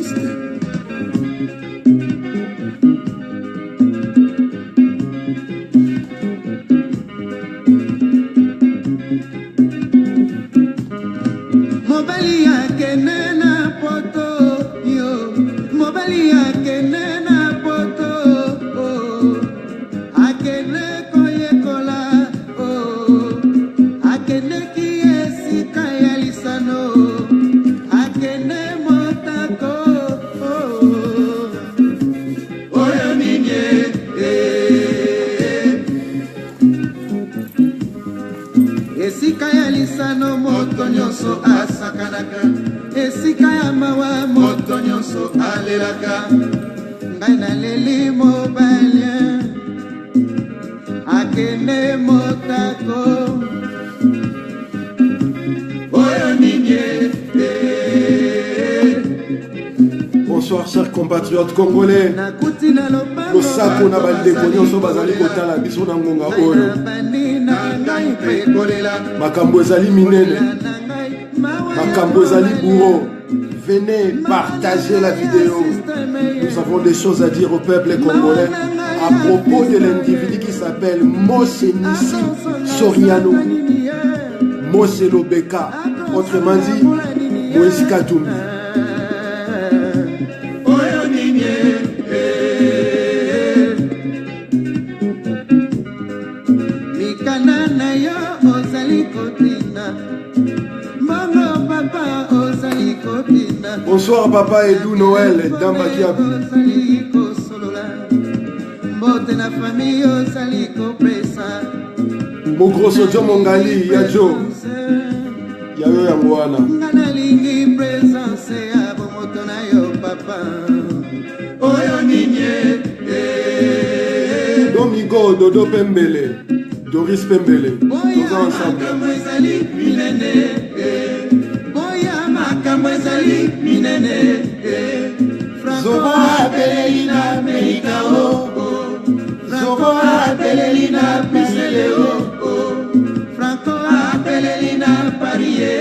artiste. Mobali yake nena poto yo, mobali yake nena poto oh, akene koyekola oh, akene kiesika ya lisano, akene motako oh, oyo ninye esika ya lisano moto nyonso asakanaka, esika ya mawa moto nyonso alelaka. Ngai naleli mobali akende motako oyo ninye. Bonsoir chers compatriotes congolais. Losako na bandeko nyonso bazali kotala biso na ngonga oyo. Makambo ezali minene, makambo ezali bourreau. Venez partager la vidéo. Nous avons des choses à dire au peuple congolais à propos de l'individu qui s'appelle Mose Nissi Soriano, Mose Lobeka, autrement dit Moïse Katumbi. Bonsoir papa Edou Noël Dambakiabi. Mon gros sojo mongali yajo yayo ya mwana Domingo Dodo Pembele Doris Pembele tous ensemble. Zobo abelina meika o, Zobo abelina pisele o, Franco abelina parie,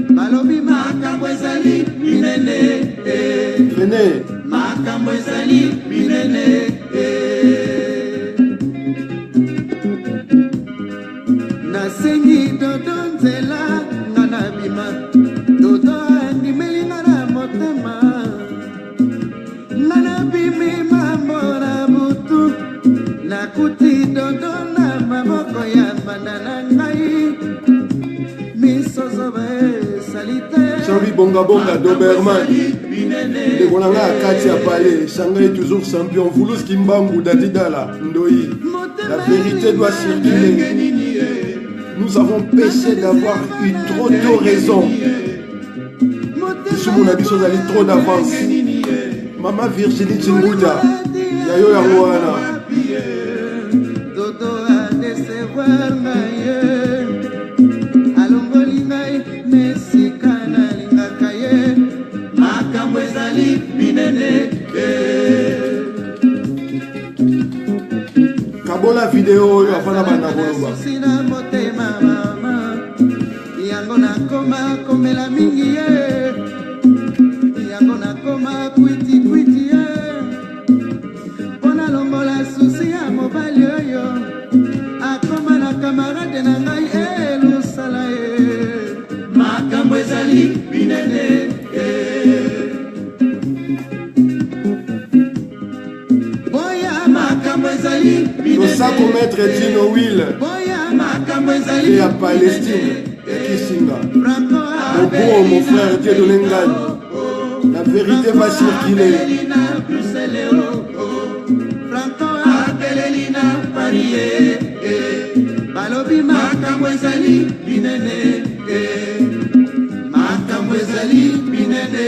Balobi makambo ezali minene, Venez makambo ezali minene. Nasengi dodo nzela ngana bima, dodo andimeli ngana motema, ngana bimi mambo na butu, nakuti dodo na maboko ya banana ngai, misozo bae salite. Jean-Louis Bonga Bonga Doberman de Konanga Akati à Palais, Shanghai toujours champion, Voulous Kimbangu Dadidala Ndoi. La vérité doit circuler. Nous avons péché d'avoir eu trop de raisons. Sur mon avis, vous allez trop d'avance. Maman Virginie Tchingouda, Yayo Yarwana. Dodo a décevoir ngaye, alongoli ngai mesika nalingaka ye, makambo ezali minene. Kabola vidéo oyo afana banda koloba. Sina motema mama, yango nakoma komela mingi ye, yango nakoma kwiti kwiti ye, pona longola susi ya mobali oyo, akoma na kamarade na ngai elusala ye, makambo ezali minene. Losako maître Dino Will et à Palestine Kisinga. Mon beau, mon frère Dieu de Lengal. La vérité va circuler. Balobi makambo ezali binene, makambo ezali binene.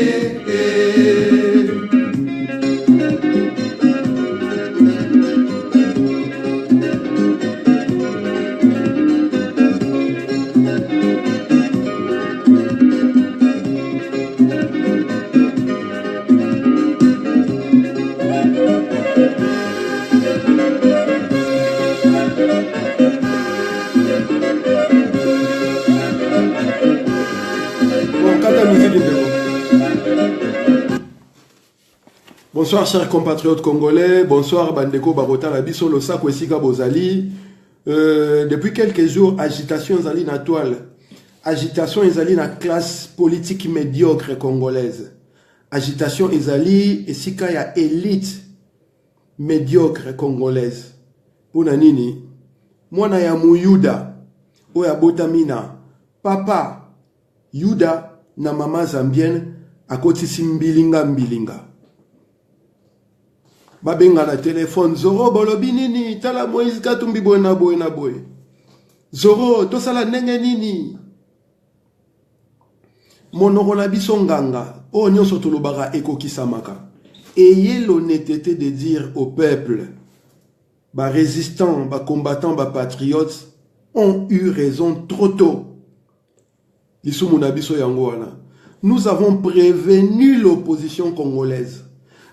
Bonsoir chers compatriotes congolais, bonsoir Bandeko Barota Labiso Losako Esika Bozali. Depuis quelques jours, agitation ezali na toile. Agitation ezali na classe politique médiocre congolaise. Agitation ezali esika ya élite médiocre congolaise. Pona nini? Mwana ya muyuda oya botamina papa Yuda na mama zambienne akotisi mbilinga. Babenga na téléphone Zoro bolobi nini tala Moïse Katumbi boye na boye. Zoro tosala ndenge nini? Monoko na biso nganga o nyonso tolobaka ekokisamaka. Ayez l'honnêteté de dire au peuple, bas résistants, bas combattants, bas patriotes ont eu raison trop tôt. Nous avons prévenu l'opposition congolaise.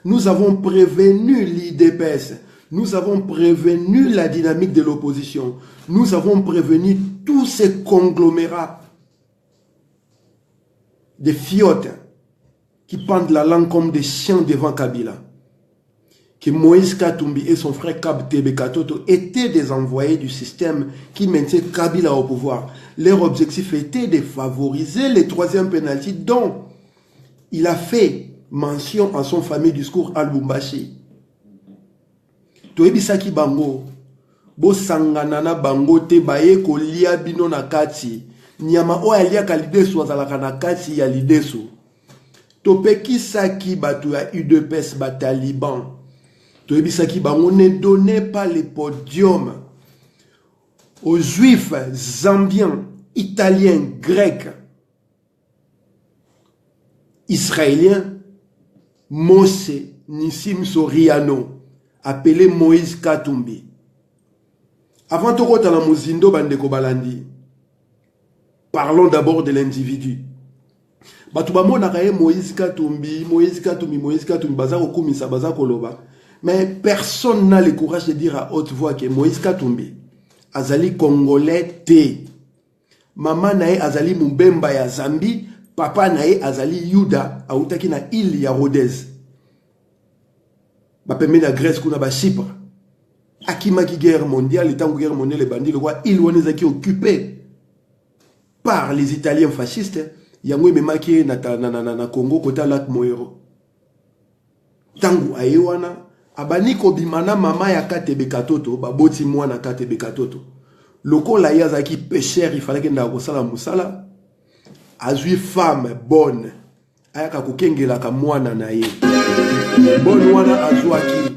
Nous avons prévenu l'IDPS. Nous avons prévenu la dynamique de l'opposition. Nous avons prévenu tous ces conglomérats de fiottes qui pendent la langue comme des chiens devant Kabila. Que Moïse Katumbi et son frère Kab Tebe Katoto étaient des envoyés du système qui maintenait Kabila au pouvoir. Leur objectif était de favoriser les troisième pénalty dont il a fait mention en son fameux discours à Lubumbashi. Toebisaki bango, bo sanganana bango te baye ko lia bino na kati, nyama o alia kalidesu azalaka na kati ya lidesu. Topeki saki batu ya UDPS bataliban. Toebisaki bango ne donnez pas le podium aux juifs zambiens, italiens, grecs, israéliens. Mose Nissim Soriano, appelé Moïse Katumbi. Avant de rentrer dans Mozindo Bandeko Balandi, parlons d'abord de l'individu. Batubamo nakaye Moïse Katumbi, bazako kumisa, bazako loba. Mais personne n'a le courage de dire à haute voix que Moïse Katumbi, azali congolais te. Maman nae azali Mubemba ya Zambie. Papa nae azali Yuda autaki na île ya Rhodes. Bapembe na Grèce kuna ba Chypre. Akimaki guerre mondiale, le temps guerre mondiale le bandit le roi île wanezaki occupé par les Italiens fascistes. Yango memaki na Congo kota lac Moero. Tangu ayewana abani ko bimana mama ya Katebe Katoto baboti mwana Katebe Katoto. Loko la yazaki pêcheur il fallait que na kosala musala. Azui femme bonne ayaka kokengela ka mwana na ye bonne wana azwaki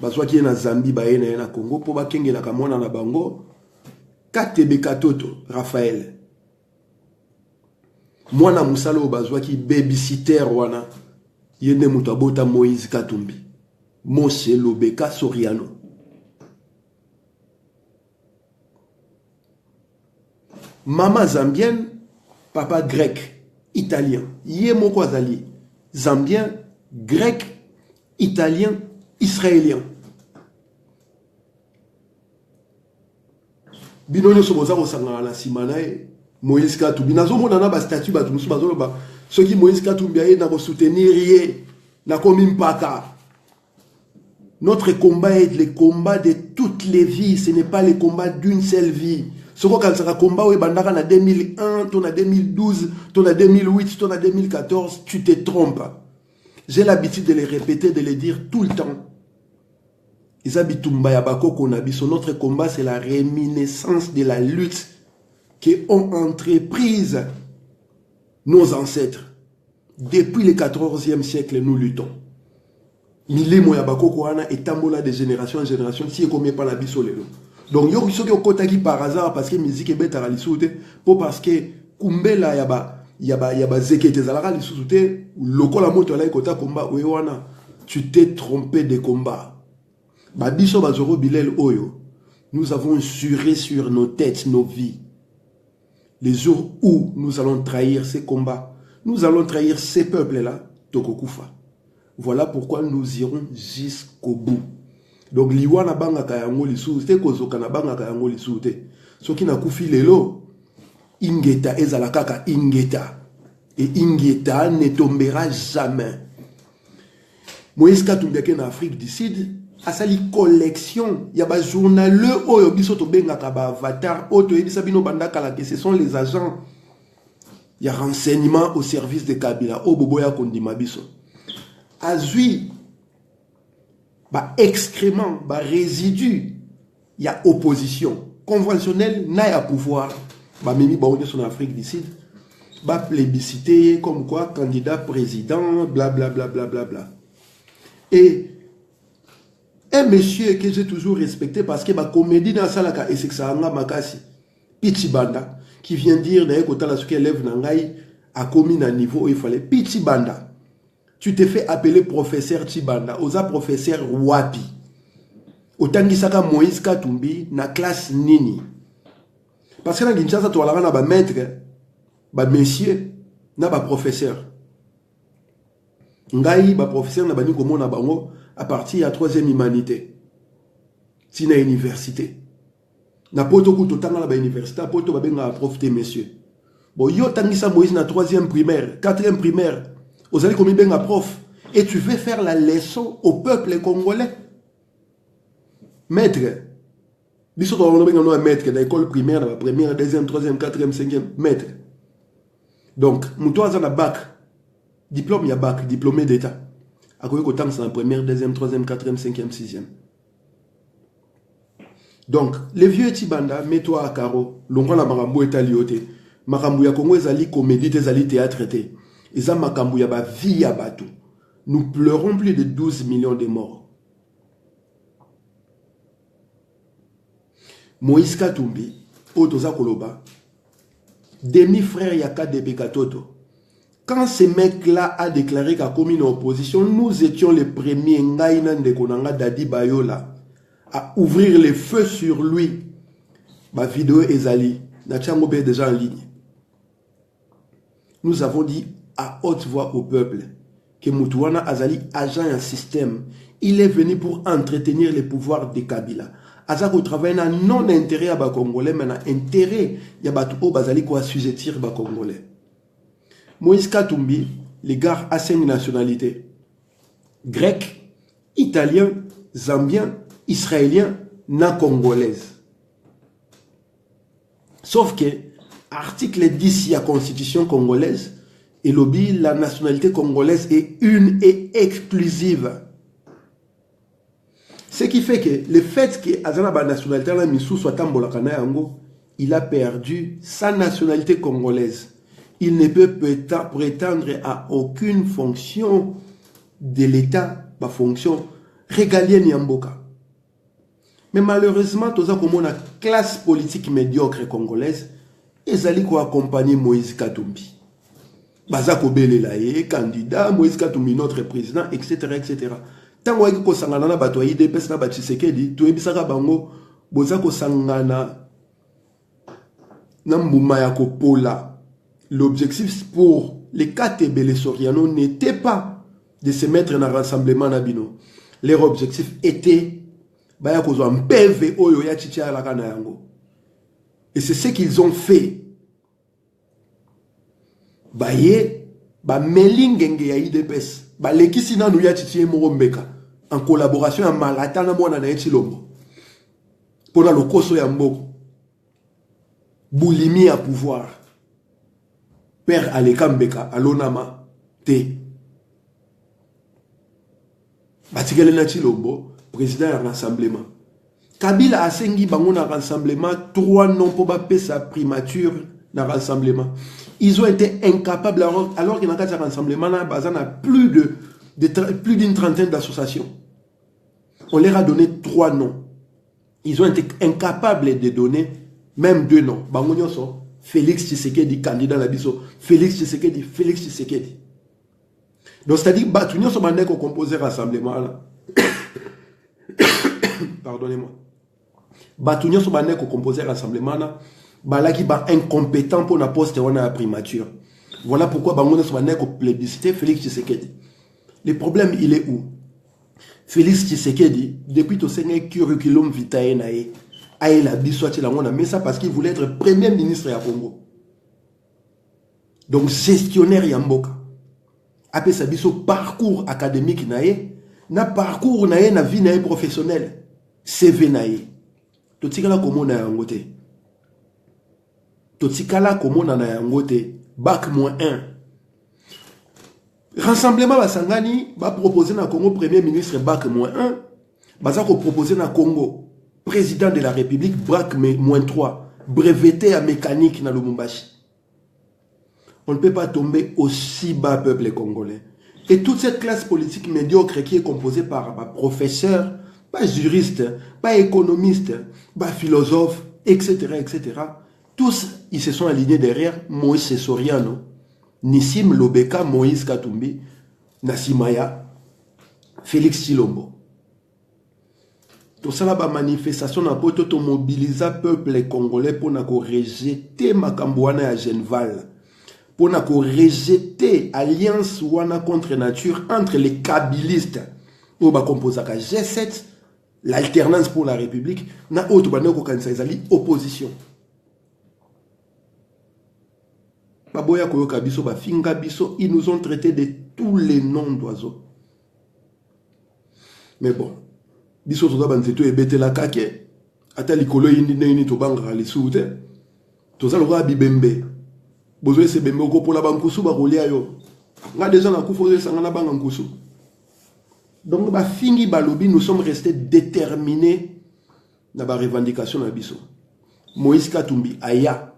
bazwaki na Zambie baye na Congo po bakengela ka mwana na bango Katebe Katoto Raphaël mwana musalo bazwaki babysitter wana yende mutu abota Moïse Katumbi Mose Lobeka Soriano. Mama zambienne, papa grec, italien. Yemoko azali. Zambien, grec, italien, israélien. Binono soboza kosangana na simanae Moïse Katumbi. Nazo monana ba statut ba tumusu bazolo ba ceux qui Moïse Katumbi aye na ko soutenir ye na komi mpaka. Notre combat est le combat de toutes les vies, ce n'est pas le combat d'une seule vie. Ce qu'on a combat en 2001, ton a 2012, ton a 2008, ton a 2014, tu te trompes. J'ai l'habitude de les répéter, de les dire tout le temps. Notre combat, c'est la réminiscence de la lutte qu'ont entreprise nos ancêtres. Depuis le 14e siècle, nous luttons. Milemo ya bakoko wana etambola de génération en génération si ekomi pa na biso lelo. Donc yo soki okotaki par hasard parce que musique ebetaka lisusu te po parce que kumbela ya ba zekete zalaka lisusu te lokola moto ala ekota komba oyo wana tu t'es trompé de combat. Ba biso bazoro bilel oyo nous avons juré sur nos têtes nos vies. Les jours où nous allons trahir ces combats, nous allons trahir ces peuples là tokokufa. Voilà pourquoi nous irons jusqu'au bout. Donc, liwana banga kayango lisu, te kozoka na banga kayango lisu te. Soki na kufi lelo, ingeta ezala kaka ingeta. Et ingeta ne tombera jamais. Moïse Katumbi en Afrique du Sud, a sali collection, il y a des journaleux, oyo biso to bengaka ba avatar, oyo ebisa bino bandaka la que ce sont les agents. Il y a renseignement au service de Kabila, o boboya kondima biso. Azui, ba excrément, ba résidu, il y a opposition. Conventionnelle, n'a ya pouvoir. Ba mimi ba on est en Afrique du Sud. Ba plébiscité, comme quoi, candidat président, blablabla. Bla, bla, bla, bla. Et un monsieur que j'ai toujours respecté parce que ma comédie dans Salaka et c'est que ça a makasi, Pichibanda, qui vient dire d'ailleurs que la souke élève nangai a commis un niveau où il fallait Pichibanda. Tu t'es fait appeler professeur Chibanda, osa professeur Wapi. Autant que ça Moïse Katumbi na classe nini. Parce que dans Kinshasa tu as na ba maître, ba monsieur, na ba professeur. Ngai ba professeur na bani komona bango à partir de la 3e humanité. Si na université. Na poto ku totanga na ba université, poto ba benga profiter messieurs. Bon yo tangisa Moïse na 3e primaire, 4e primaire. Vous allez comme benga prof et tu veux faire la leçon au peuple congolais. Maître. Biso to on benga no maître dans l'école primaire, la première, 2e, 3e, 4e, 5e maître. Donc, muto azana bac. Diplôme, il y a bac, diplômé d'État. À quoi que c'est la première, 2e, 3e, 4e, 5e, 6e. Donc, les vieux Tibanda, mets-toi à carreau. L'on la marambo est alioté. Marambo ya Congo ezali comédie, ezali théâtre. Eza makambo ya ba vie ya bato. Nous pleurons plus de 12 millions de morts. Moïse Katumbi, Otoza Koloba, demi-frère Yaka Debe Katoto. Quand ce mec-là a déclaré qu'à commis une opposition, nous étions les premiers de Konanga Dadi Bayola à ouvrir les feux sur lui. Ma vidéo Ezali, Nachangobe est déjà en ligne. Nous avons dit à haute voix au peuple que Moutouana Azali, agent un système, il est venu pour entretenir les pouvoirs de Kabila. Azako travaille un non-intérêt à Congolais, mais un intérêt à Batouko Bazali quoi assujettir Congolais. Moïse Katumbi, les gars à 5 nationalités. Grec, italien, zambien, israélien, na congolaise. Sauf que, article 10 de la constitution congolaise, et lobby, la nationalité congolaise est une et exclusive. Ce qui fait que le fait que la nationalité soit il a perdu sa nationalité congolaise. Il ne peut prétendre à aucune fonction de l'État, ma fonction régalienne Yamboka. Mais malheureusement, tout ça comme la classe politique médiocre congolaise, ils allaient accompagner Moïse Katumbi. Bazako Belelaye, candidat, Moïse Katumbi, notre président, etc. etc. Tant que sangana na bato yi DPS na Tshisekedi, to ebisaka bango bozako sangana na mbuma ya kopola. L'objectif pour les 4 Bélé Soriano n'était pas de se mettre dans un rassemblement nabino. Leur objectif était un PV oyo ya chicha la kana yango. Et c'est ce qu'ils ont fait. Baye ba melingenge ya IDPS, ba lekisi na ya chicha mbeka en collaboration avec Malata na mwana na Echilombo. Pour le koso ya mboko. Boulimi à pouvoir. Père Alekambeka, Alonama, T. Batigele na Chilombo, président du rassemblement. Kabila a sengi bango na rassemblement, 3 noms pour baper sa primature na rassemblement. Ils ont été incapables, alors qu'il y a un rassemblement, il y a plus d'une trentaine d'associations. On leur a donné 3 noms. Ils ont été incapables de donner même 2 noms. Bango nyoso. Félix Tshisekedi, candidat à la biso. Félix Tshisekedi. Donc, c'est-à-dire, Batunion sont mandés qu'on compose rassemblement là. Pardonnez-moi. Batunion sont mandés qu'on compose rassemblement là. Bala qui est incompétent pour la poste on a la primature. Voilà pourquoi Bangouna sont mandés qu'on plébiscite Félix Tshisekedi. Le problème, il est où? Félix Tshisekedi, depuis tout ce curriculum vitae nae. Aïe la bisouati la mona, mais ça parce qu'il voulait être premier ministre à Congo. Donc gestionnaire Yamboka. Après sa biso parcours académique nae, na parcours na ye na vie na ye professionnel CV na ye totikala komona yango te totikala komona na yango te bac -1 rassemblement basangani ba proposer na Congo premier ministre bac -1 baza ko proposer na Congo président de la République bac -3 breveté à mécanique na Lubumbashi. On ne peut pas tomber aussi bas, peuple congolais. Et toute cette classe politique médiocre qui est composée par professeurs, pas juristes, pas économistes, pas philosophes, etc., etc., tous, ils se sont alignés derrière Moïse Soriano, Nissim Lobeka, Moïse Katumbi, Nassimaya, Félix Chilombo. Tout ça, la manifestation n'a pas été mobilisée peuple congolais pour rejeter Makambouana à Genval. Pour rejeter alliance wana contre nature entre les kabylistes au bas composé G7, l'alternance pour la République, na autre baneko kansazali opposition. Baboya koyoka biso ba finga biso, ils nous ont traités de tous les noms d'oiseaux. Mais bon, biso toza banzeto ebete la kake, ata likolo yindi neni to banga li soute, toza loka bibembe. Bozoé se bembe oko pour la bankusu ba kolia yo. Nga déjà na kufo sangana banga nkusu. Donc ba fingi balobi nous sommes restés déterminés na ba revendication na biso. Moïse Katumbi aya.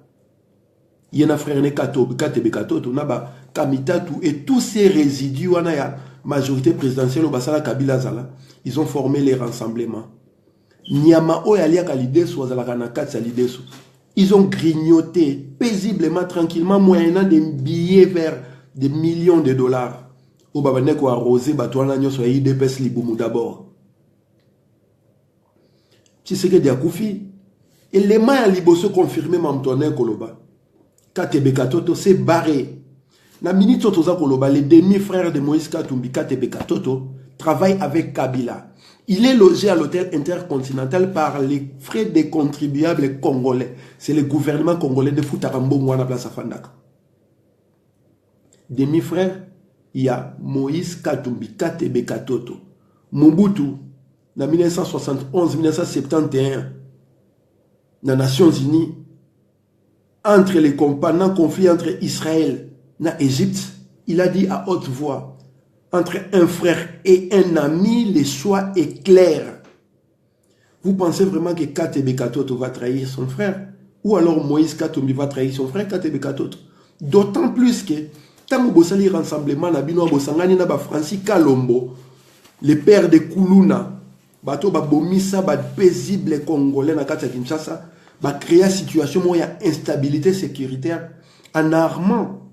Yena frère ne Katobe Katebe Katoto na ba Kamitatu et tous ces résidus wana ya majorité présidentielle au Basala Kabila Zala, ils ont formé les rassemblements. Nyama o yalia kalidesu wazala kana katsa lidesu. Ils ont grignoté paisiblement, tranquillement, moyennant des billets vers des millions de dollars. Au Babaneko arrosé, Batouana Nyo soit IDPS Liboumou d'abord. Tu sais que Diakoufi, et les mains à Liboso confirmé Mamtoné Koloba. Katebe Katoto s'est barré. La minute Sotoza Koloba, les demi-frères de Moïse Katumbi, Katebe Katoto, travaillent avec Kabila. Il est logé à l'hôtel intercontinental par les frais des contribuables congolais. C'est le gouvernement congolais de Futarambo à la place à Fandaka. Demi-frère, il y a Moïse Katumbi, Katebe Katoto. Mobutu, en 1971-1971, dans les Nations Unies, entre les pendant conflit entre Israël et l'Égypte, il a dit à haute voix, entre un frère et un ami, le choix est clair. Vous pensez vraiment que Katebe Katoto va trahir son frère? Ou alors Moïse Katumbi va trahir son frère Katebe Katoto? D'autant plus que, tant que vous allez rassemblement, Nabino Bosangani Naba Francis Kalombo, le père de Koulouna, bato ba bomisa ba paisible congolais na kati Kinshasa, ba créer situation où il y a instabilité sécuritaire en armant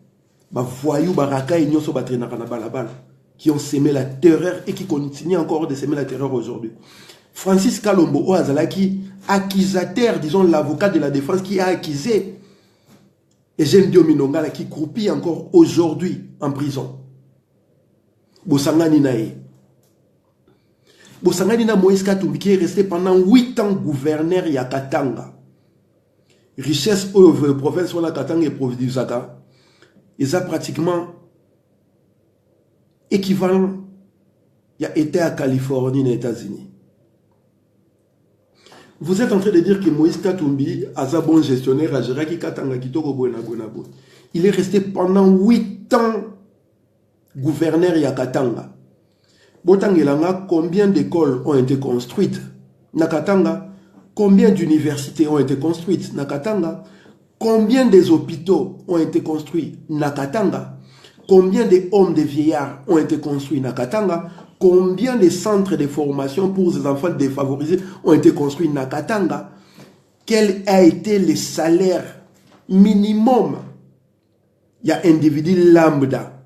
ba voyou baraka et nyoso ba traîner na balabala, qui ont sémé la terreur et qui continuent encore de s'aimer la terreur aujourd'hui. Francis Kalombo Oazalaki, accusateur, disons l'avocat de la défense qui a accusé Eugène Diominongala qui croupit encore aujourd'hui en prison. Bosangani Nae. Bosangani na Moïse Katumbi qui est resté pendant 8 ans gouverneur ya Katanga. Richesse au province de Katanga et province du Zaka. Ils ont pratiquement équivalent, il a été à Californie, aux États-Unis. Vous êtes en train de dire que Moïse Katumbi, a un bon gestionnaire, à Géraki Katanga, il est resté pendant 8 ans gouverneur à Katanga. Botangelanga, combien d'écoles ont été construites? Nakatanga, combien d'universités ont été construites? Nakatanga, combien des hôpitaux ont été construits? Nakatanga. Combien de hommes de vieillards ont été construits à Katanga? Combien de centres de formation pour les enfants défavorisés ont été construits à Katanga? Quel a été le salaire minimum? Il y a un individu lambda.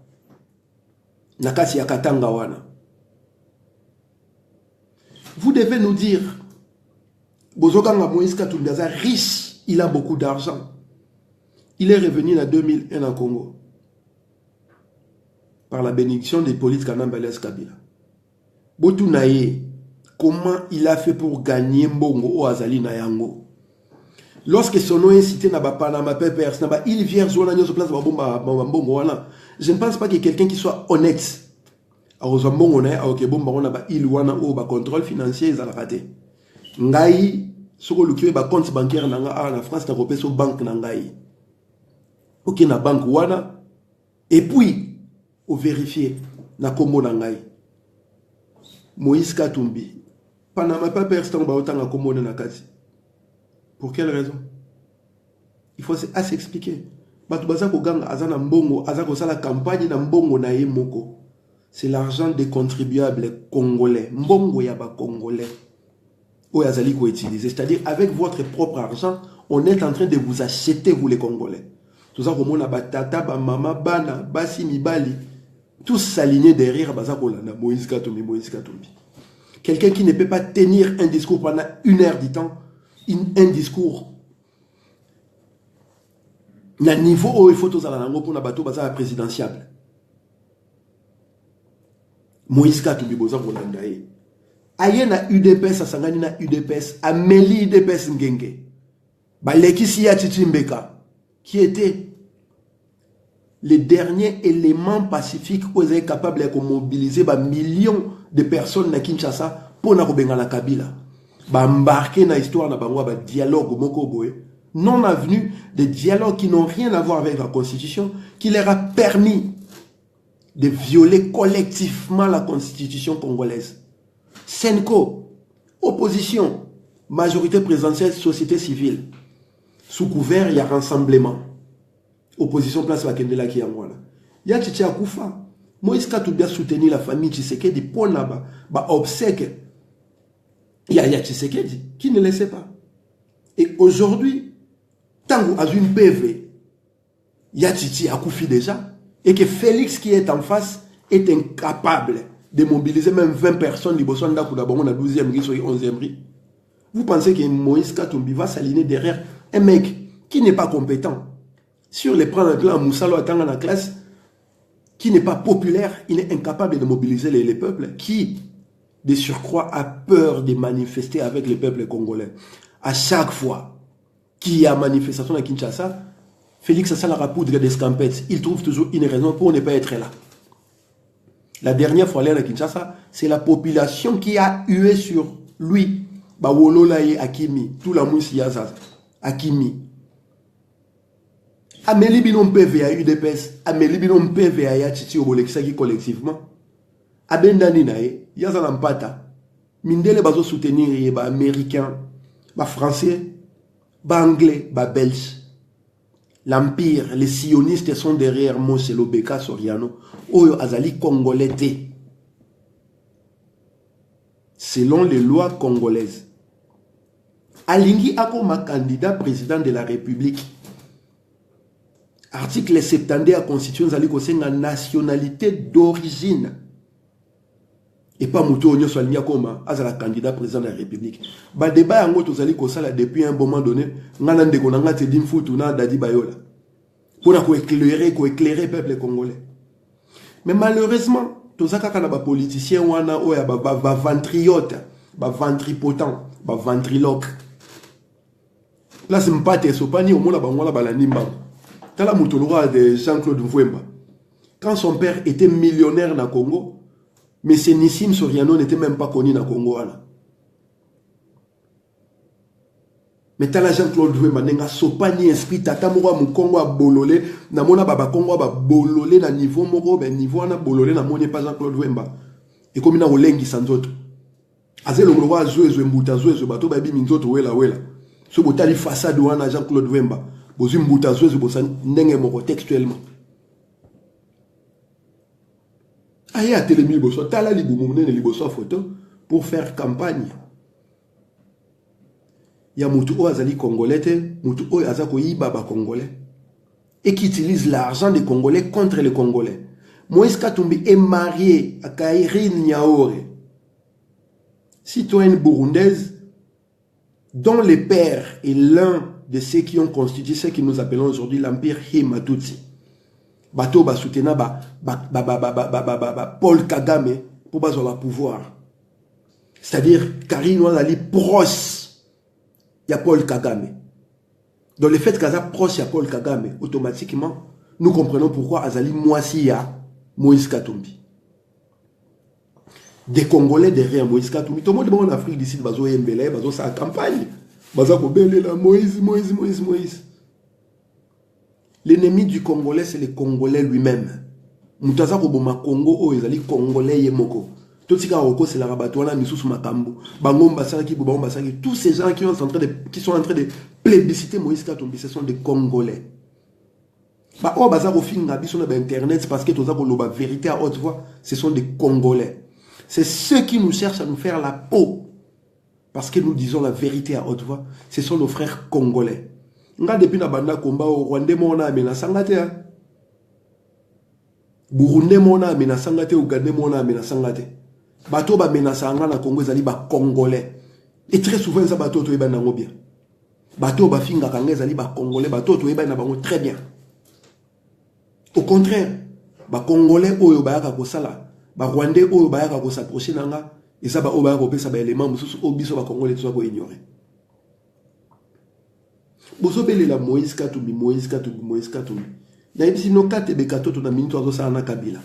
Nakasi ya Katanga wana. Vous devez nous dire, Bozokanga Moïse Katumbi riche, il a beaucoup d'argent. Il est revenu en 2001 en Congo. Par la bénédiction des politiques Kanambales Kabila. Botunaye, comment il a fait pour gagner Mbongo au Azali Nayango? Lorsque son nom est cité dans Panama Papers, il vient sur la place de Mbongo. Je ne pense pas qu'il y ait quelqu'un qui soit honnête Arozambongo na ok bon ba ba il wana o ba contrôle financier za la raté. Ngai soko lukiwe ba compte bancaire na nga na France na kopesa banque na ngai. Ok na banque wana et puis au vérifier na kombo na ngai. Moïse Katumbi Panama pas personne ba otanga kombo na kati. Pour quelle raison? Il faut assez expliquer. Batu baza ko ganga azana mbongo azako sala campagne na mbongo na ye moko. C'est l'argent des contribuables congolais. Mbongo ya ba congolais. Oyazali ko utiliser, c'est-à-dire avec votre propre argent, on est en train de vous acheter vous les Congolais. Tout ça comme on a batata, ba mama, bana, basi mibali, tous s'aligner derrière Bazakola, Moïse Katumbi, Moïse Katumbi. Quelqu'un qui ne peut pas tenir un discours pendant 1 heure du temps, un discours. Na niveau où il faut tous aller pour na bateau baza présidentiable. Moïse Katumbi Bazakola ndaye. Aye na UDPS asangani na UDPS ameli UDPS ngenge balekisi ya Titimbeka qui était le dernier élément pacifique où ils étaient capables de mobiliser ba millions de personnes na Kinshasa pour na kobenga na Kabila ba embarquer na histoire na bango ba dialogue moko boye non avenu de dialogues qui n'ont rien à voir avec la constitution qui leur a permis de violer collectivement la constitution congolaise. Senko, opposition, majorité présidentielle, société civile. Sous couvert, il y a rassemblement. Opposition place la Kendela qui est en moi. Il y a Tchitcha Koufa. Moïse Katumbi a soutenu la famille Tshisekedi pour là-bas. Bah, obsèque. Il y a Tshisekedi qui ne laissait pas. Et aujourd'hui, tant qu'on a une PV, il y a Tchitchi Akoufi déjà. Et que Félix qui est en face est incapable de mobiliser même 20 personnes du Botswana on a 12e riz, 11e riz. Vous pensez que Moïse Katumbi va s'aligner derrière un mec qui n'est pas compétent? Sur les plans de Moussalo attendant la classe, qui n'est pas populaire, il est incapable de mobiliser les peuples, qui, de surcroît, a peur de manifester avec les peuples congolais. À chaque fois qu'il y a manifestation à Kinshasa, Félix Assala rapoudre des scampettes. Il trouve toujours une raison pour ne pas être là. La dernière fois, à Kinshasa, c'est la population qui a hué sur lui. Bawololaye Akimi, tout la mousse Yazaz, Akimi. Amélie Binon PV à UDPS, Amélie Binon PV à Yachiti au Bolexaki collectivement. Abendani Nae, Yazalampata, Mindele Bazo soutenir ba américain, ba français, ba anglais, ba belge. L'empire, les sionistes sont derrière Moselo Beka Soriano. Oyo Azali congolais. Selon les lois congolaises. Alingi Akoma candidat président de la République. Article 70 de la Constitution Zali Kosenga nationalité d'origine. Et pas Mouto Onyo Soalingi Akoma Azala candidat président de la République. Ba débat yango tozali kosala depuis un moment donné. Ngana ndeko na ngati dimfutu na Dadi Bayola. Pour éclairer le peuple congolais. Mais malheureusement, tous les politiciens wana oya ba ventriote, ba ventripotent, ba ventriloque. Là c'est mpate sopani au mona bangola balanimba. Tala mutolora de Jean-Claude Mvouemba. Quand son père était millionnaire na Congo, mais Nissim Soriano n'était même pas connu na Congo wana. Mais tala Jean-Claude Mvouemba nenga sopani esprit tata moko mu Congo a bololé na mona baba Congo ba bololé na niveau moko ben niveau na bololé na moni pas Jean-Claude Mvouemba et comme na olengi sanzoto azelo ngwa zwe mbuta zwe bato ba bi minzoto wela so botali façade wana Jean-Claude Mvouemba bozi mbuta zwe bosa ndenge moko textuellement aya telemi boso tala libumu munene liboso photo pour faire campagne. Il y a Moutou Azali Congolais, Moutou Azako Yibaba Congolais, et qui utilise l'argent des Congolais contre les Congolais. Moïse Katumbi est marié à Kairine Niaore, citoyenne burundaise, dont le père est l'un de ceux qui ont constitué ce que nous appelons aujourd'hui l'Empire Himatutsi. Bato ba soutena Paul Kagame pour bazo la pouvoir. C'est-à-dire Karine Azali proche. Il y a Paul Kagame. Dans le fait qu'Aza proche à Paul Kagame, automatiquement, nous comprenons pourquoi Azali Moissi a Moïse Katumbi. des Congolais derrière Moïse Katumbi. Tout le monde en Afrique d'ici, bazo Mbele, bazo sa campagne. Bazo Kobele la Moïse. L'ennemi du Congolais, c'est le Congolais lui-même. Mutaza Koboma Congo, oh, ils allaient Congolais yemoko. Tout ce qui a c'est la rabatouana, Missous Makambo, Bangom Basaki, Bobam Basaki, tous ces gens qui sont en train de plébisciter Moïse Katumbi, ce sont des Congolais. Bah, oh, bazar au film, sur Internet, parce que tout ça, la vérité à haute voix, ce sont des Congolais. C'est ceux qui nous cherchent à nous faire la peau. Parce que nous disons la vérité à haute voix, ce sont nos frères Congolais. Nga depuis na banda combat au Rwanda mona amena sangate. Burundi mona amena sangate, Ouganda mona amena sangate. Bato ba mena sanga na Congo ezali ba Congolais. Et très souvent ça bato to eba nango bien. Bato ba finga kanga ezali ba Congolais, bato to eba na bango très bien. Au contraire, ba Congolais oyo bayaka kosala, ba Rwandais oyo bayaka kosaprocher nanga, et ça ba oyo bayaka kopesa ba élément mususu obiso ba Congolais tout ça ko ignorer. Bozobele la Moïse Katumbi. Na yebisi no kate bekatoto na minito azosa na Kabila.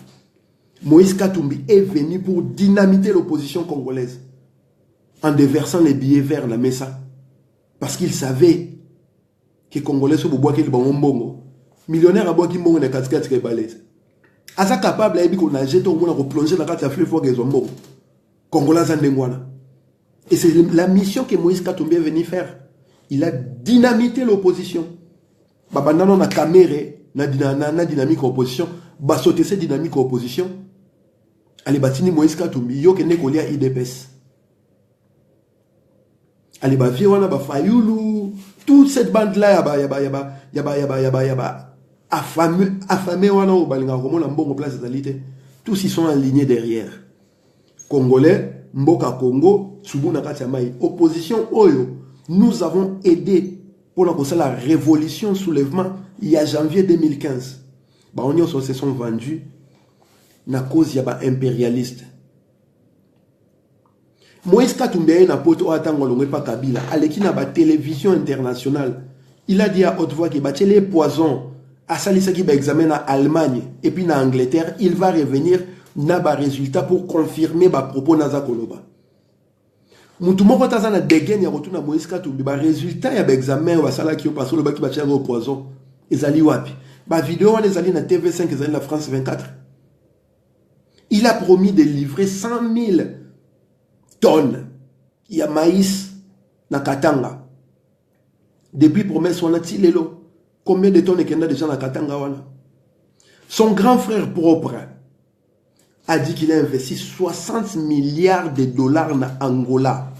Moïse Katumbi est venu pour dynamiter l'opposition congolaise en déversant les billets vers la Mesa. Parce qu'il savait que les Congolais sont bobois le bon mbongo. Millionnaire à bois qui mbongo na katikati ke balèze. Asa capable à qu'on a jeté au monde à replonger dans la carte à fleuve pour qu'ils ont mbongo. Congolais zandengwana. Et c'est la mission que Moïse Katumbi est venu faire. Il a dynamité l'opposition. Babandano na caméré, na dynamique opposition, basote cette dynamique opposition. Allez batini Moïse Katumbi, yo kene kolia IDPS. Allez ba viwana ba Fayulu, toute cette bande là yaba affamé wana o balinga komo na mbongo place d'alité. Tous ils sont alignés derrière. Congolais, Mboka Congo, Tsubuna Katiamai, opposition Oyo. Nous avons aidé pour la révolution, soulèvement, il y a janvier 2015. On se sont vendus na cause yaba impérialiste. Moïse Katumbi na poto atangolongwe pa Kabila, aleki na ba télévision internationale. Il a dit à haute voix que ba les poisons, à salisa qui ba examen na Allemagne et puis na Angleterre, il va revenir na ba résultat pour confirmer ba propos naza koloba. Mutu moko taza na degen ya retourna Moïse Katumbi ba résultat ya ba examen wa sala ki passo le baki ba tia au poison ezali wapi ba vidéo wana ezali na TV5 ezali na France 24. Il a promis de livrer 100 000 tonnes ya maïs na Katanga. Depuis promesse wana ti lelo combien de tonnes ekenda déjà na Katanga wana. Son grand frère propre a dit qu'il a investi 60 milliards de dollars en Angola.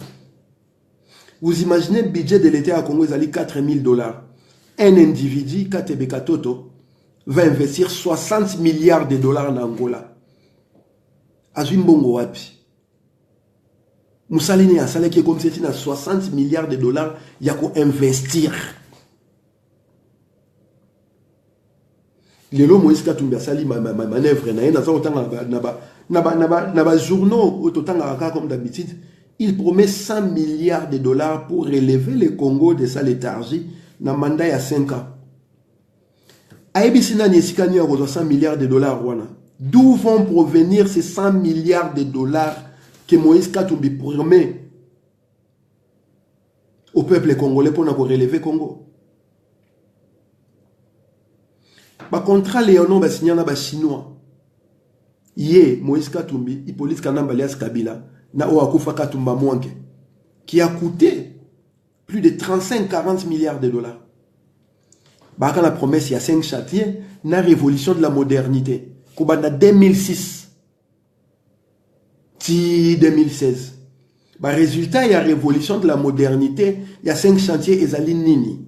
Vous imaginez le budget de l'État à Congo, il 4 000 dollars. Un individu, Katebe Katoto, va investir 60 milliards de dollars en Angola. Azumbongo wapi. Moussaline a salé qui est comme c'est 60 milliards de dollars, il y a qu'à investir. Les lois Moïse Katumbi a sali manœuvre na journaux autant comme d'habitude. Il promet 100 milliards de dollars pour relever le Congo de sa léthargie na mandat ya 5 ans. Aïbisina Niesikani a 100 milliards de dollars. D'où vont provenir ces 100 milliards de dollars que Moïse Katumbi promet au peuple congolais pour relever le Congo? Ba contrat Léonon ba signé na ba chinois. Yé Moïse Katumbi, Hippolyte Kanamba alias Kabila, na Oakufa Katumba Mwanke, qui a coûté plus de 35-40 milliards de dollars. Bah quand la promesse il y a 5 chantiers, na révolution de la modernité. Kubana 2006, ti 2016. Bah résultat il y a révolution de la modernité, il y a 5 chantiers ezali nini.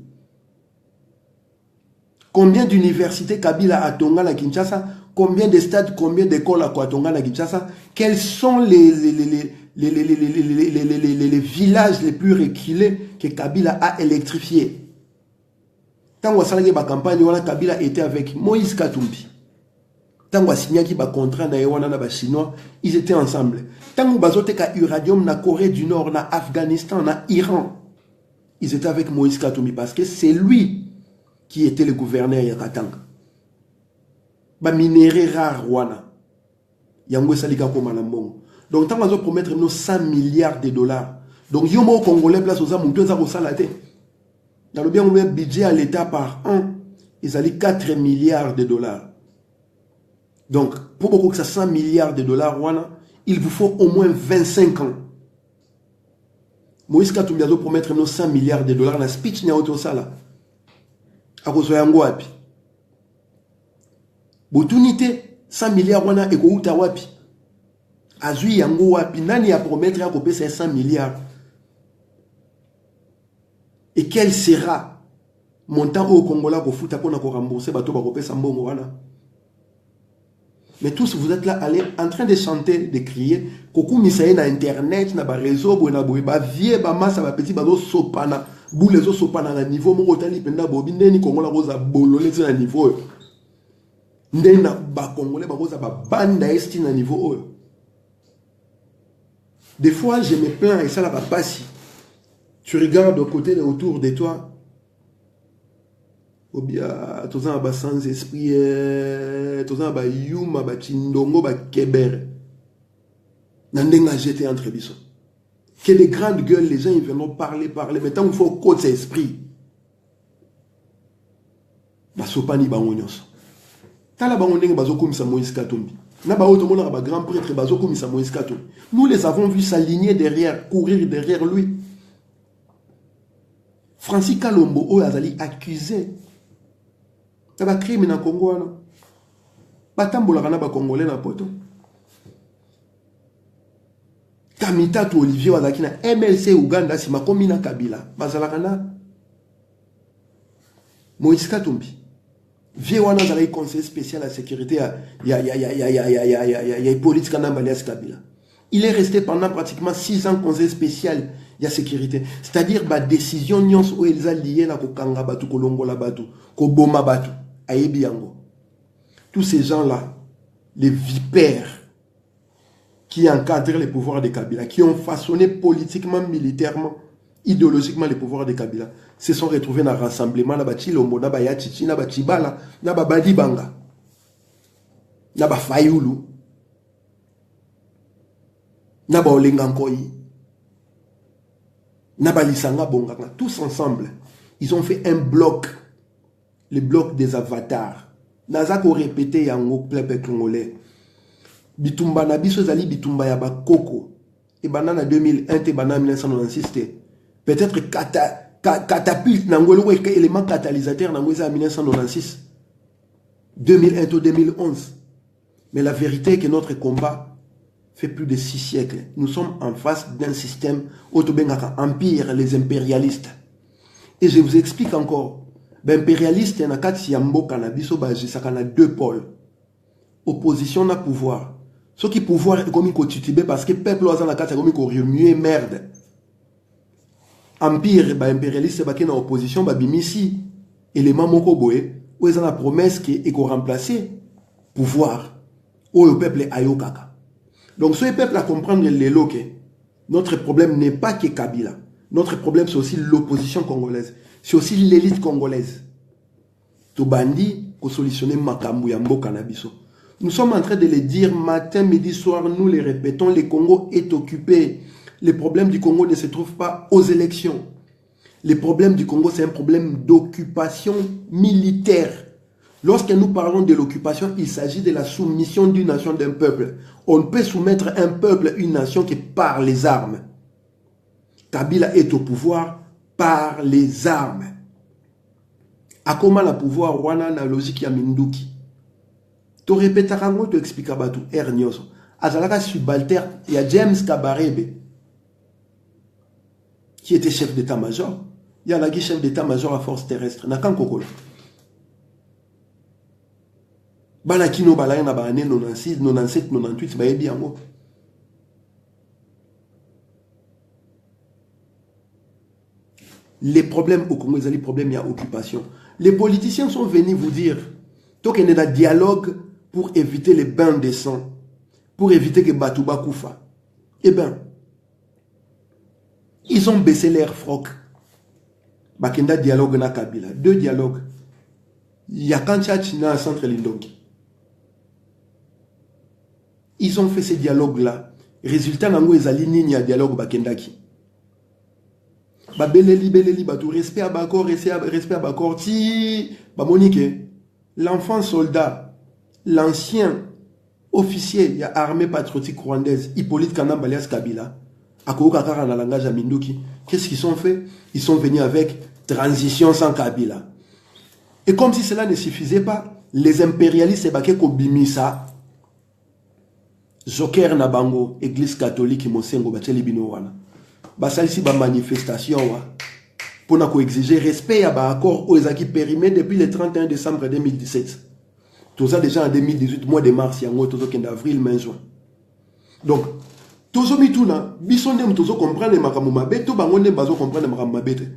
Combien d'universités Kabila a Tonga na Kinshasa? Combien de stades, combien d'écoles à Tonga na Kinshasa? Quels sont les villages les plus reculés que Kabila a électrifiés? Tant que ça la campagne, Kabila était avec Moïse Katumbi. Tant que signé qui ba contrat na Ewana na ba chinois, ils étaient ensemble. Tant que bazote ka uranium na Corée du Nord, na Afghanistan, na Iran, ils étaient avec Moïse Katumbi parce que c'est lui qui était le gouverneur Yakatanga. Ba minéré rare wana. Yango salika koma na mbongo. Donc, tant qu'on va promettre 100 milliards de dollars. Donc, il y a un Congolais place aux hommes, on a salaté. Dans le bien, on a un budget à l'État par an, ils allaient 4 milliards de dollars. Donc, pour beaucoup que ça 100 milliards de dollars, il vous faut au moins 25 ans. Moïse Katumbi a promettre 100 milliards de dollars dans le speech, il y a autre ça là. À cause de Yangoapi. Botunité, 100 milliards, wana et Kouta Wapi. Azui Yangoapi, nani a promettre à couper ces 100 milliards. Et quel sera montant au Congola pour foutre pour nous rembourser bateau pour couper Sambongo wana. Mais tous vous êtes là en train de chanter, de crier. Koku misaye na internet, na ba réseau, na ba vie, ba massa, ba petit, ba zo sopana. Bou les zo sopana na niveau, mon otali penda bobi, ndeni Kongola rosa bololé na niveau. Ndeni na ba Congolais, ba rosa ba banda esti na niveau. Des fois, je me plains et ça là va passer. Tu regardes au côté autour de toi. Ou bien, tous en bas sans esprit, tous en bas yuma, ba chindongo, ba keber. N'endenga jeté entre biso. Que des grandes gueules, les gens ils viennent parler. Mais tant qu'il faut côté esprit. Ba sopani ba ngonyos. Tala ba ngondenge ba zoko misa Moïse Katumbi. Na ba auto mona ba grand prêtre ba zoko misa Moïse Katumbi. Nous les avons vus s'aligner derrière, courir derrière lui. Francis Kalombo o azali accusé. Ba crime na Congo na. Ba tambola kana ba Congolais na poto. Kamita to Olivier wazaki na MLC Uganda si makomi na Kabila. Bazala kana Moïse Katumbi. Vie wana zala conseil spécial à la sécurité ya politique na Balias Kabila. Il est resté pendant pratiquement 6 ans conseil spécial ya sécurité. C'est-à-dire ba décision nyons o elza lié na ko kanga batu ko longola batu ko boma batu. Tous ces gens-là, les vipères qui encadrent les pouvoirs de Kabila, qui ont façonné politiquement, militairement, idéologiquement les pouvoirs de Kabila, se sont retrouvés dans le rassemblement, dans le Lombo, dans le Yachichi, dans le Chibala, dans le Badibanga, dans le Fayoulou, dans le Olengankoyi, dans le Lisanga Bonganga, tous ensemble, ils ont fait un bloc. Le bloc des avatars. Nazako répété yango peuple congolais. Bitumba na biso zali bitumba ya bakoko. Et banana 2001 te banana 1996 peut-être catapulte nangolo élément catalysateur nangolo en 1996. 2001 to 2011. Mais la vérité est que notre combat fait plus de 6 siècles. Nous sommes en face d'un système autobengaka empire les impérialistes. Et je vous explique encore. L'impérialiste na kati ya mboka na biso bajisaka na 2 pôles. Opposition na pouvoir. Ce qui pouvoir est comme ko titibé parce que peuple oza na kati comme ko remuer merde. Empire ba impérialiste ba na opposition ba bimisi élément moko boye ou eza na promesse que e ko remplacer pouvoir ou le peuple ayokaka. Donc ce peuple à comprendre les loke. Notre problème n'est pas que Kabila. Notre problème c'est aussi l'opposition congolaise. C'est aussi l'élite congolaise. Tobandi, ko solutionner makambu ya mboka na biso. Nous sommes en train de le dire matin, midi, soir, nous les répétons, le Congo est occupé. Les problèmes du Congo ne se trouvent pas aux élections. Les problèmes du Congo, c'est un problème d'occupation militaire. Lorsque nous parlons de l'occupation, il s'agit de la soumission d'une nation, d'un peuple. On ne peut soumettre un peuple, une nation que par les armes. Kabila est au pouvoir par les armes. A comment le pouvoir wana na logique ya Minduki. To répéter rango to expliquer batu Ernioso. Azalaka subalterne, il y a James Kabarebe qui était chef d'état-major. Il y a la chef d'état-major à force terrestre. Nakan Kokolo. Bana kino balaya na ba année 96, 97, 98 ba yebi yango. Les problèmes au Congo, les problèmes, il y a occupation. Les politiciens sont venus vous dire, donc il y a un dialogue pour éviter les bains de sang, pour éviter que Batouba Koufa. Eh bien, ils ont baissé leur froc. Bakenda dialogue na Kabila. 2 dialogues. Il y a Kanchach na centre Lindongi. Ils ont fait ces dialogues-là. résultat nango ezali nini ya dialogue bakendaki. Ba beleli ba tout respect à bakor, respect à bakor ti ba monique l'enfant soldat, l'ancien officier de l'armée patriotique rwandaise Hippolyte Kanamba alias Kabila a Kakara dans le langage à Minduki. Qu'est-ce qu'ils ont fait? Ils sont venus avec transition sans Kabila. Et comme si cela ne suffisait pas, les impérialistes Sebake Kobimisa Joker Nabango, église catholique Mosengo Bacheli Binowana. Basal ici ba manifestation pour exiger respect à ba accord aux acquis périmés depuis le 31 décembre 2017. Tout ça déjà en 2018, mois de mars, il y a un autre d'avril, mai, juin. Donc, tout ça, tout ça, comprendre les tout comprendre les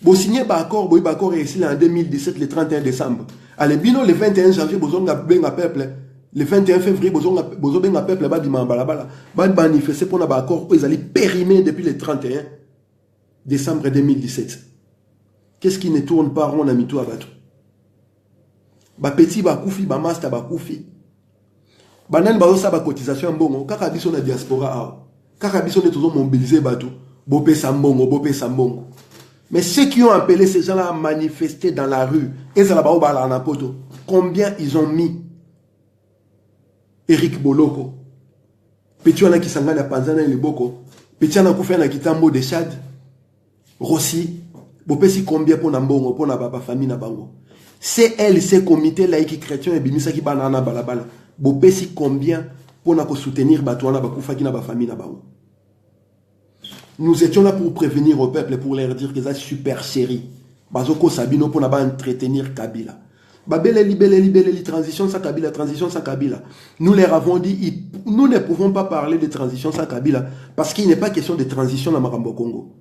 vous signez l'accord, vous accord ici en 2017, le 31 décembre. Allez, bino le 21 janvier, vous avez un peuple. Le 21 février, vous avez un peuple, vous avez manifesté pour un accord, vous allez périmer depuis le 31 décembre 2017. Qu'est-ce qui ne tourne pas rond à Mito Abatou? Ba petit ba koufi ba master ba koufi banan ba osa ba cotisation mbongo kaka biso na diaspora a kaka biso ne toujours mobiliser bateau bopé sambongo. Mais ceux qui ont appelé ces gens-là à manifester dans la rue et ça là-bas au bala na poto, combien ils ont mis? Eric Boloko petit on qui sangana panzana le boko petit on a koufi na kitambo de Chad Rossi bopé si combien pour na mbongo pour na papa famille na bango. C'est elle, ces comités laïcs chrétiens et bimisa qui banana balabala. Bopé si combien pour nous soutenir batouana bakoufa qui n'a pas famille na baou. Nous étions là pour prévenir au peuple, pour leur dire que c'est super série. Bazoko Sabino pour n'avoir entretenir Kabila. Babeleli, transition sans Kabila, transition sans Kabila. Nous leur avons dit, nous ne pouvons pas parler de transition sans Kabila parce qu'il n'est pas question de transition dans Marambo Congo.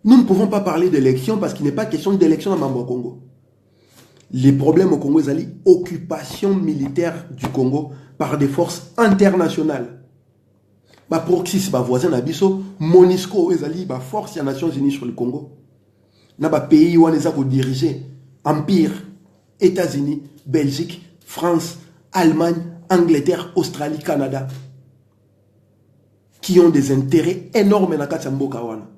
Nous ne pouvons pas parler d'élection parce qu'il n'est pas question d'élection dans Marambo Congo. Les problèmes au Congo, c'est l'occupation militaire du Congo par des forces internationales. Ba proxy, c'est ma voisin Abisso, Monisco, c'est la force des Nations Unies sur le Congo. Na ba pays où on est dirigé, Empire, États-Unis, Belgique, France, Allemagne, Angleterre, Australie, Canada, qui ont des intérêts énormes dans Katsambo Kawana.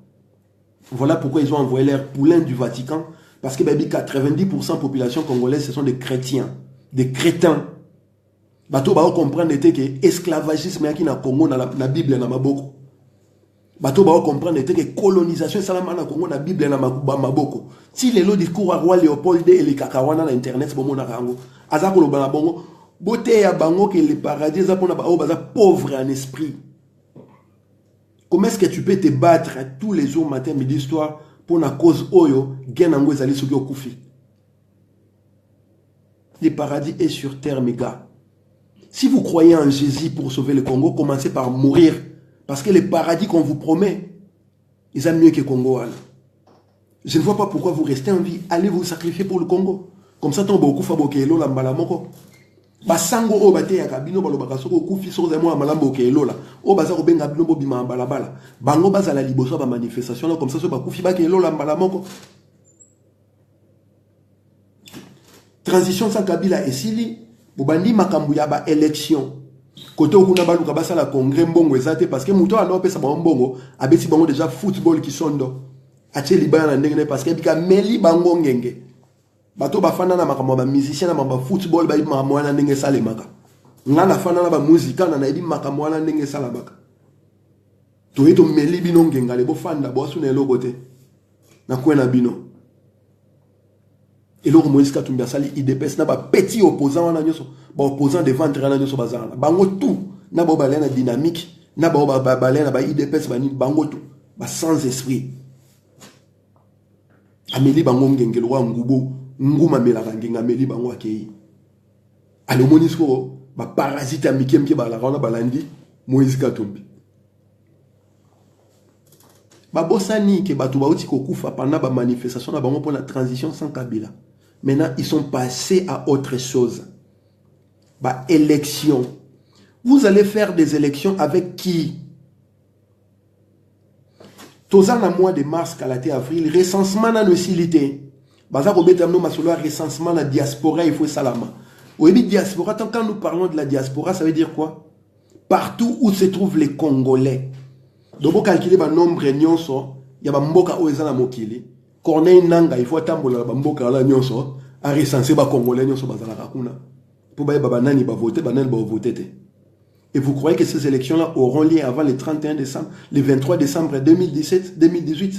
Voilà pourquoi ils ont envoyé leurs poulains du Vatican. Parce que 90% de la population congolaise, ce sont des chrétiens, des crétins. Bato ba comprendre que l'esclavagisme est na Congo na la Bible na maboko. Bato ba comprendre que colonisation salama na Congo na Bible na maboko. Si les lots discours à roi Léopold et les kakawana na internet bomo na rango. Azako lo bana bongo, beauté ya bango que le paradis za pona ba o baza pauvre en esprit. Comment est-ce que tu peux te battre tous les jours matin midi soir pour la cause oyo genango ezali soki okufi? Le paradis est sur terre, mes gars. Si vous croyez en Jésus pour sauver le Congo, commencez par mourir. Parce que le paradis qu'on vous promet, ils ont mieux que le Congo. Je ne vois pas pourquoi vous restez en vie. Allez vous sacrifier pour le Congo. Comme ça, tombe beaucoup faboke la mbalamoko. Basango o bate ya kabino balo bakasoko kufi so zemo malambo ke elola o baza ko benga bino bobima balabala bango baza la liboso ba manifestation comme ça so bakufi ba ke elola mbalamoko. Transition sans Kabila esili bobandi makambu ya ba élection côté okuna baluka basa la congrès mbongo ezate parce que muto alo pesa ba mbongo abeti bango déjà football qui sondo atie libana na ndenge parce que bika meli bango ngenge. Bato bafana na makambo ba musicien na ba football ba makambo na ndenge salemaka. Ngana fana na ba musica na ibi makambo na ndenge salamaka. To eto meli bino ngenga le bo fanda bo asuna eloko te. Na kwena bino. Eloko Moïse Katumbi asali IDPS na ba petit opposant na nyoso, ba opposant de ventre na nyoso bazana. Bango tout na ba balena dynamique, na ba balena ba IDPS ba ni bango tout, ba sans esprit. Ameli bango ngengelo wa ngubo. Nguma melaka ngenga meli bango akei ale Monisco ba parasite amikemke ba la rona balandi Moïse Katumbi ba bosani ke batu ba uti kokufa pendant ba manifestation na bango pour la transition sans Kabila. Maintenant ils sont passés à autre chose. Ba élection. Vous allez faire des élections avec qui? Tozana mois de mars kalaté avril recensement na nosilité. Baza ko betamno masolo recensement la diaspora il faut salama. Au début diaspora quand nous parlons de la diaspora ça veut dire quoi? partout où se trouvent les Congolais. Donc, vous calculez le nombre de nyonso, il y a mboka oezana mokili. Corneille Nanga, il faut attendre la mboka la nyonso, à recenser les Congolais nyonso bazala kakuna. Pour que banani ba voter, banani ba voter. Et vous croyez que ces élections-là auront lieu avant le 31 décembre, le 23 décembre 2017-2018?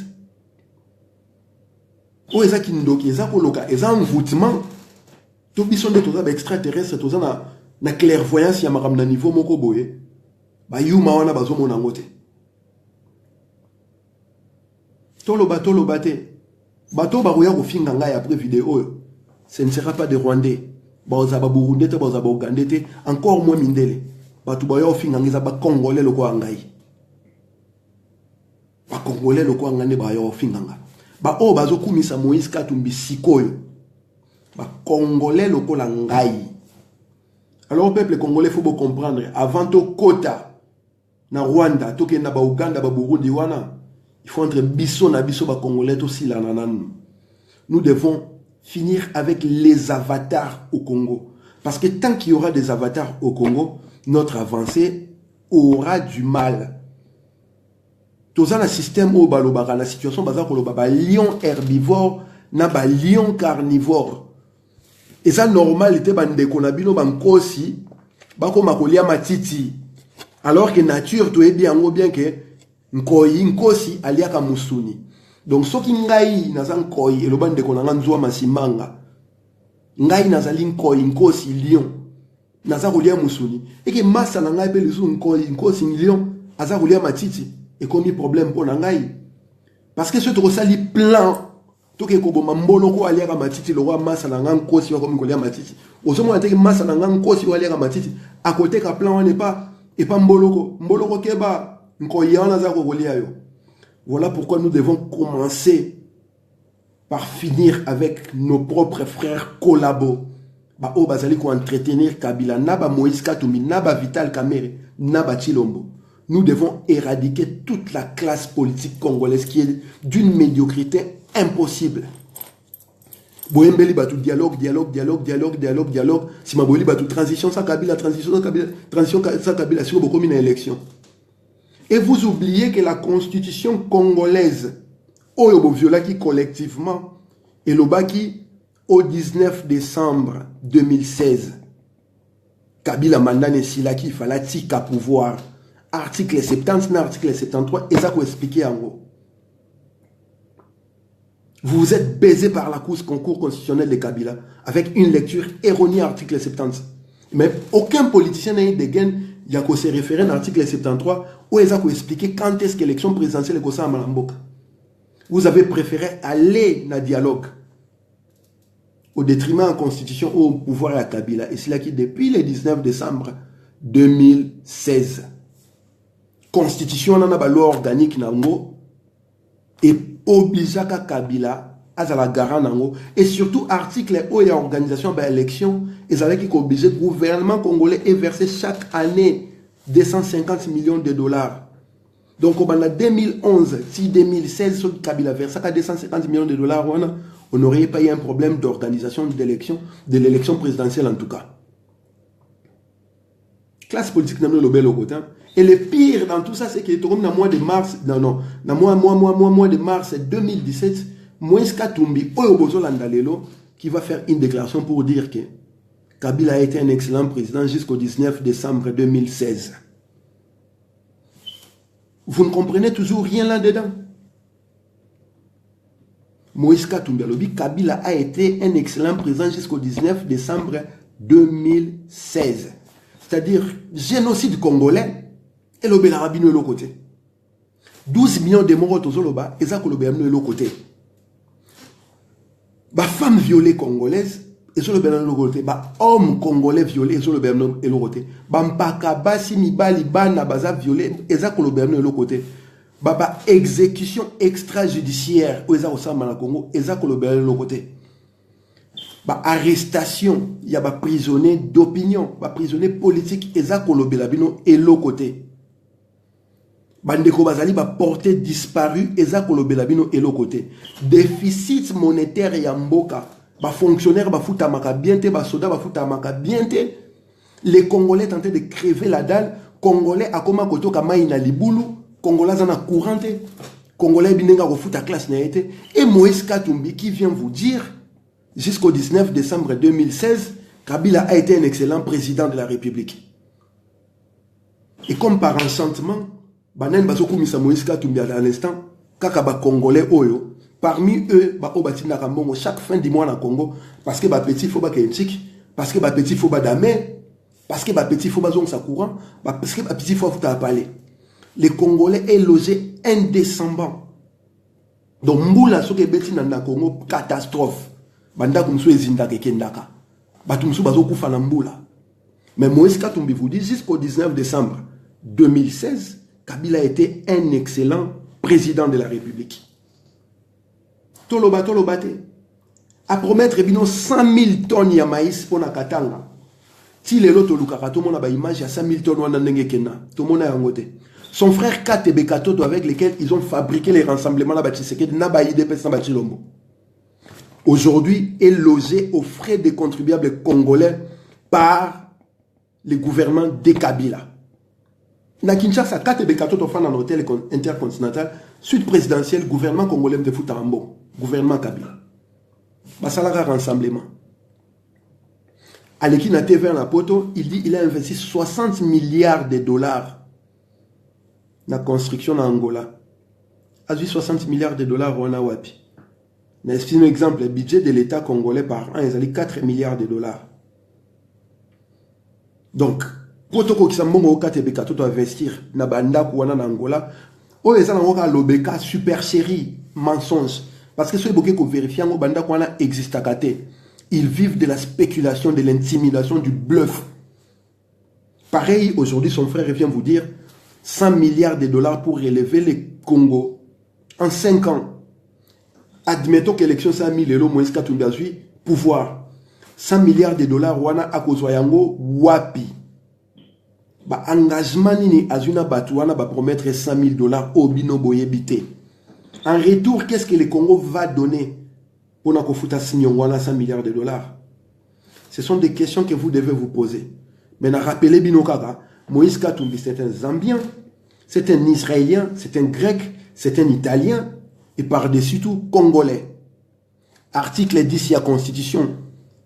Ou est-ce qu'il y a un envoûtement? Tout le monde est extraterrestre, tout le monde a clairvoyance, il y a un niveau moko boye. Ba yuma wana bazo mona ngote. Tolo bate. Bato baroya ko finga ngai après vidéo. Ce ne sera pas des Rwandais. Baoza ba Burundais, baoza ba Ougandais, encore moins mindele. Bato bayo finga ngiza ba Congolais loko ngai. Ba Congolais loko ngane bayo finga nga. Ba o bazo kumisa Moïse Katumbi sikoyo. Ba Congolais loko la ngai. Alors au peuple congolais faut bien comprendre avant to kota na Rwanda, to kenda ba Uganda ba Burundi wana, il faut entre biso na biso ba Congolais to sila nanan. Nous devons finir avec les avatars au Congo. Parce que tant qu'il y aura des avatars au Congo, notre avancée aura du mal. Tout ça, le système où la situation est lion herbivore, na ba lion carnivore. Et ça, normal, était bande konabino bankosi, bako makolia matiti. Alors que nature, tu es bien que nkosi aliaka musuni. Donc, ce qui ngai nazan koi, et le bande konanga nzua masimanga. Ngai nazali nkosi lion. Naza kolia musuni. Et que massa na ngai pe lesu nkosi lion, aza kolia matiti. Et comme problème pour ngai. Parce que ce trosali plan. Toke koboma mboloko aliaka matiti le roi massa na ngai nkosi comme kolia matiti. Osomo ateki massa na ngai nkosi aliaka matiti. À côté ka plan on n'est pas et pas mboloko. Mboloko keba nkoyana za kolia yo. Voilà pourquoi nous devons commencer par finir avec nos propres frères collabos. Ba o bazali ko entretenir Kabila, naba Moïse Katumbi, naba Vital Kamerhe, naba Tshilombo. Nous devons éradiquer toute la classe politique congolaise qui est d'une médiocrité impossible. Boyembeli batu dialogue. Si ma boli batu transition sans Kabila, transition sans Kabila, si vous avez une élection. Et vous oubliez que la constitution congolaise, Oyobo Violaki collectivement, et l'Obaki au 19 décembre 2016, Kabila Mandane Silaki fallait tika pouvoir. Article 70, article 73, et ça qu'on expliquer en gros. Vous êtes baisé par la cour concours constitutionnel de Kabila avec une lecture erronée article 70. Mais aucun politicien n'a eu de gain. Il y a qu'à se référer à l'article 73 où ils ont expliqué quand est-ce que l'élection présidentielle est à Malamboka. Vous avez préféré aller dans le dialogue au détriment en constitution ou au pouvoir à Kabila. Et c'est là qui, depuis le 19 décembre 2016, constitution n'a pas loi organique nango et obligeaka Kabila à la garant nango et surtout article où il y a organisation de l'élection ils avaient qui obligé le gouvernement congolais et verser chaque année 250 millions de dollars. Donc en 2011 si 2016 Kabila versait 250 millions de dollars on n'aurait pas eu un problème d'organisation de l'élection présidentielle en tout cas. Classe politique n'a pas le bel au côté. Et le pire dans tout ça, c'est que dans le mois de mars, mois de mars 2017, Moïse Katumbi, qui va faire une déclaration pour dire que Kabila a été un excellent président jusqu'au 19 décembre 2016. Vous ne comprenez toujours rien là-dedans. Moïse Katumbi, Kabila a été un excellent président jusqu'au 19 décembre 2016. C'est-à-dire génocide congolais. Et le Bélarabino est l'autre côté. 12 millions de morts au Zoloba, et ça que le Bélarabino est l'autre côté. Bah, femme violée congolaise, et sur le Bélarabino est l'autre côté. Bah, homme congolais violé, et sur le Bélarabino est l'autre côté. Bah, mpaka, basi, mibali, bana, baza violé, et ça que le Bélarabino est l'autre côté. Bah, exécution extrajudiciaire, et ça au Samba Congo, et ça que le Bélarabino est l'autre côté. Bah, arrestation, il y a bah, prisonnier d'opinion, bah, prisonnier politique, et ça que le Bélarabino est l'autre côté. Bandeko Bazali va porter disparu et ça que le Belabino est l'autre côté. Déficit monétaire yamboka. Ba fonctionnaire ba futamaka biente, ba soda ba futamaka biente. Les Congolais tentaient de crever la dalle Congolais a comme koto kama ina libulu, Congolais zana courante, Congolais binenga ko futa classe na été et Moïse Katumbi qui vient vous dire jusqu'au 19 décembre 2016, Kabila a été un excellent président de la République. Et comme par enchantement, banen bazoku misa Moïse Katumbi à l'instant, kaka ba Congolais oyo, parmi eux, ba obatina kambongo chaque fin du mois na Congo, parce que ba petit faut ba kentik, parce que ba petit faut ba damé, parce que ba petit faut ba zong sa courant, parce que ba petit faut futa parler. Les Congolais est logé indécemment. Donc mboula soke beti na Congo catastrophe. Banda kumsu ezinda kekendaka. Batumsu bazoku fa na mboula. Mais Moïse Katumbi vous dit jusqu'au 19 décembre 2016, Kabila a été un excellent président de la République. Tolobate. À promettre 100 000 tonnes de maïs pour la Katanga. Si les lots tolukaka, tout le monde a une image, il y a 100 000 tonnes de Kena. Tout le monde a un côté. Son frère Katebe Katoto, avec lesquels ils ont fabriqué les rassemblements là, aujourd'hui est logé aux frais des contribuables congolais par le gouvernement de Kabila. Na Kinshasa, Katebe Katoto fait un hôtel intercontinental, suite présidentielle, gouvernement congolais de Foutambo, gouvernement Kabila. Basalara rassemblement. Aleki na TV en la poto, il dit qu'il a investi 60 milliards de dollars dans la construction en Angola. A 60 milliards de dollars on a wapi. C'est un exemple, le budget de l'État congolais par an, ils allaient 4 milliards de dollars. Donc, protocole qui s'embongo Katebe Katoto investir na banda kouana en Angola, oh les gens ont l'obeka super chéri mensonge. Parce que ceux qui ont vérifié que banda kouana existe à côté. Ils vivent de la spéculation, de l'intimidation, du bluff. Pareil, aujourd'hui, son frère vient vous dire 100 milliards de dollars pour relever le Congo en 5 ans. Admettons que l'élection ça a mis l'élo Moïse Katumbi azui pouvoir. 100 milliards de dollars wana akozwayango wapi. Ba engagement nini azuna batu wana ba promettre 100 000 dollars au bino boyebité. En retour, qu'est-ce que le Congo va donner pour na kofuta sinyongwana 100 milliards de dollars? Ce sont des questions que vous devez vous poser. Mais na rappelez bino kaka, Moïse Katumbi c'est un Zambien, c'est un Israélien, c'est un Grec, c'est un Italien et par-dessus tout Congolais. Article 10 il y a Constitution,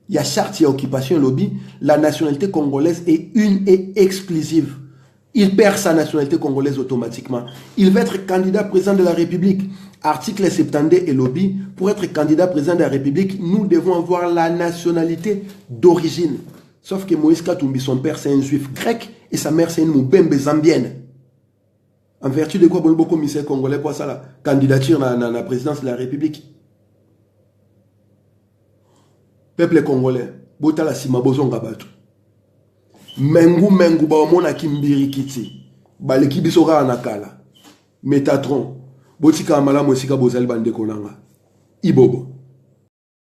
il y a charte, il y a occupation lobby, la nationalité congolaise est une et exclusive. Il perd sa nationalité congolaise automatiquement. Il va être candidat président de la République. Article 72 et lobby, pour être candidat président de la République, nous devons avoir la nationalité d'origine. Sauf que Moïse Katumbi, son père c'est un juif grec et sa mère c'est une Moubembe zambienne. En vertu de quoi Bolbo commissaire congolais pour ça la candidature à la présidence de la République. Peuple congolais, bota la sima bozonga batu. Mengu ba omona kimbiri kiti. Baleki bisoka anakala. Metatron. Botika amala mosika bozali bande konanga. Ibobo.